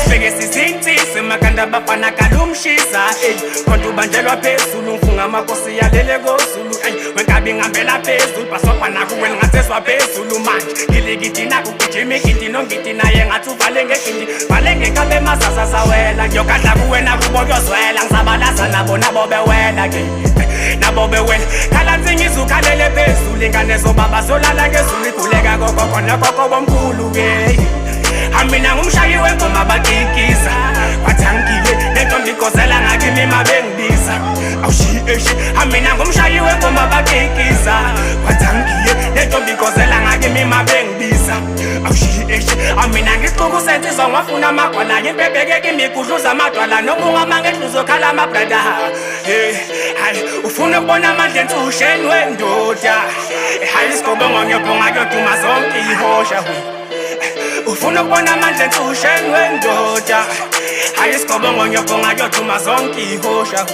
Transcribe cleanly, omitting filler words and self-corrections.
bheke sizintsisi makanda bafana kalumshisa konto banjelwa phezulu mfunga amakosi yalele kozulu wenkabi ngambela phezulu basofana kuwe ngatheswa phezulu manje ngilikitina kugijima ngiti nongiti naye ngathi uvale ngegindi vale ngekabe mazaza sawela ngiyokadla kuwena kubo kuyozwela ngisabalaza nabo bewela ke nabo bewela khala nzingiza ukhalele phezulu ingane zobaba solala ngezulu iguleka kokoko nokoko bomkhulu ke Amina ngumshayi wengoma bakikiza Wathangile nentombi ikozela ngakimi mabengibiza Awushi Amina ngumshayi wengoma bakikiza Wathangile nentombi ikozela ngakimi mabengibiza Awushi Amina ngixuku sensizwa ngwafuna amagwala Yimpebeke kimi kudluza amadwala Nobunga mangehluzo khala amabrada Hayi ufuna ukubona amandla ensusheni wendoda Hayi isigobongo ngiyobhonga kuyoduma zonke ihosha Ufuna ukubona amandla ensusheni wendoda Hayi isigobongo ngiyobhonga kuyoduma zonke ihosha